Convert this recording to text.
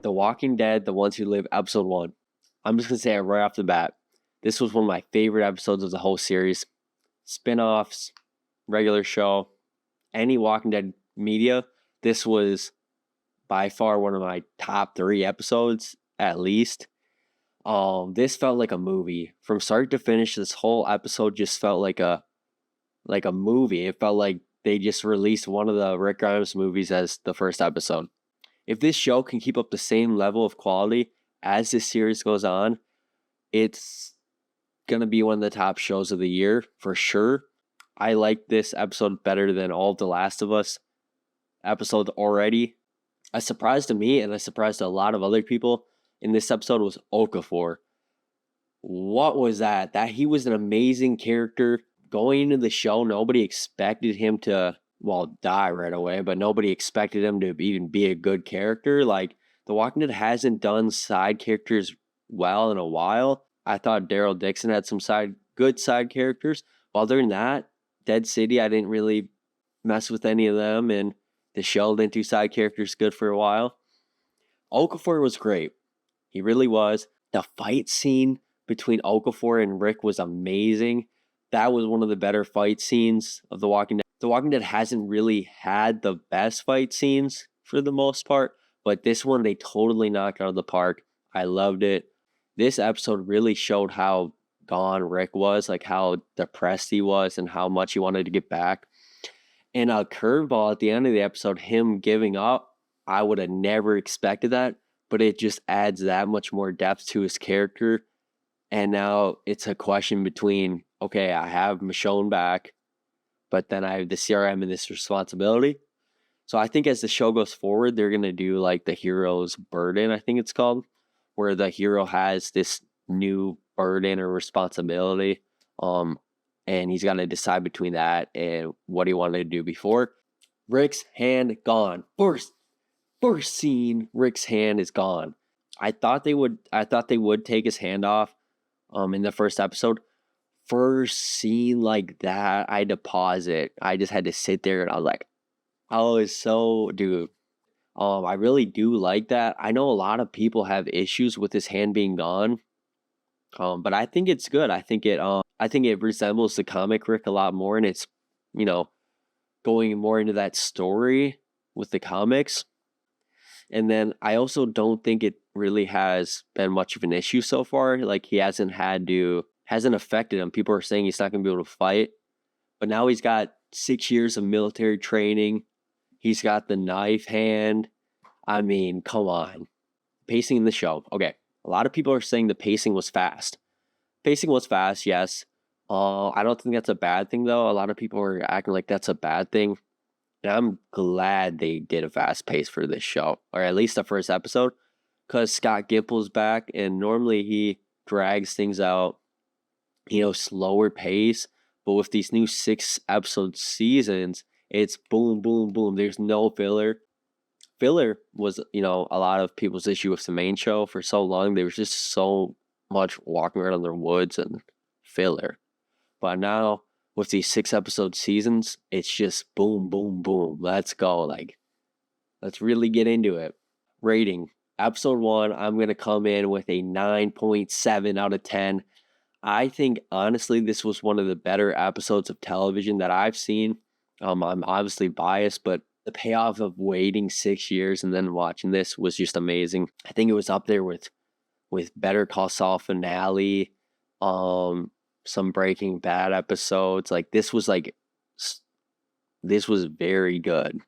The Walking Dead, The Ones Who Live, episode 1. I'm just going to say it right off the bat. This was one of my favorite episodes of the whole series. Spin-offs, regular show, any Walking Dead media, this was by far one of my top 3 episodes, at least. This felt like a movie. From start to finish, this whole episode just felt like a movie. It felt like they just released one of the Rick Grimes movies as the first episode. If this show can keep up the same level of quality as this series goes on, it's going to be one of the top shows of the year for sure. I like this episode better than all of The Last of Us episodes already. A surprise to me and a surprise to a lot of other people in this episode was Okafor. What was that? That he was an amazing character. Going into the show, nobody expected him to, die right away, but nobody expected him to even be a good character. Like, The Walking Dead hasn't done side characters well in a while. I thought Daryl Dixon had some good side characters. Other than that, Dead City, I didn't really mess with any of them, and the show didn't do side characters good for a while. Okafor was great. He really was. The fight scene between Okafor and Rick was amazing. That was one of the better fight scenes of The Walking Dead. The Walking Dead hasn't really had the best fight scenes for the most part, but this one they totally knocked out of the park. I loved it. This episode really showed how gone Rick was, like how depressed he was and how much he wanted to get back. And a curveball at the end of the episode, him giving up, I would have never expected that, but it just adds that much more depth to his character. And now it's a question between, okay, I have Michonne back, but then I have the CRM and this responsibility. So I think as the show goes forward, they're going to do like the hero's burden, I think it's called, where the hero has this new burden or responsibility. And he's got to decide between that and what he wanted to do before. Rick's hand gone. First scene, Rick's hand is gone. I thought they would take his hand off in the first episode. First scene like that, I had to pause it. I just had to sit there and I was like, oh, it's so, dude. I really do like that. I know a lot of people have issues with his hand being gone. But I think it's good. I think it resembles the comic Rick a lot more, and it's, going more into that story with the comics. And then I also don't think it really has been much of an issue so far. Like, he hasn't affected him. People are saying he's not going to be able to fight, but now he's got 6 years of military training. He's got the knife hand. I mean, come on. Pacing in the show. Okay. A lot of people are saying the pacing was fast. Pacing was fast, yes. I don't think that's a bad thing, though. A lot of people are acting like that's a bad thing. And I'm glad they did a fast pace for this show, or at least the first episode, because Scott Gimple's back, and normally he drags things out, slower pace. But with these new 6-episode seasons, it's boom, boom, boom. There's no filler. Filler was, a lot of people's issue with the main show for so long. There was just so much walking around in the woods and filler. But now with these 6-episode seasons, it's just boom, boom, boom. Let's go. Like, let's really get into it. Rating. Episode 1, I'm going to come in with a 9.7 out of 10. I think, honestly, this was one of the better episodes of television that I've seen. I'm obviously biased, but the payoff of waiting 6 years and then watching this was just amazing. I think it was up there with Better Call Saul finale, some Breaking Bad episodes. Like, this was very good.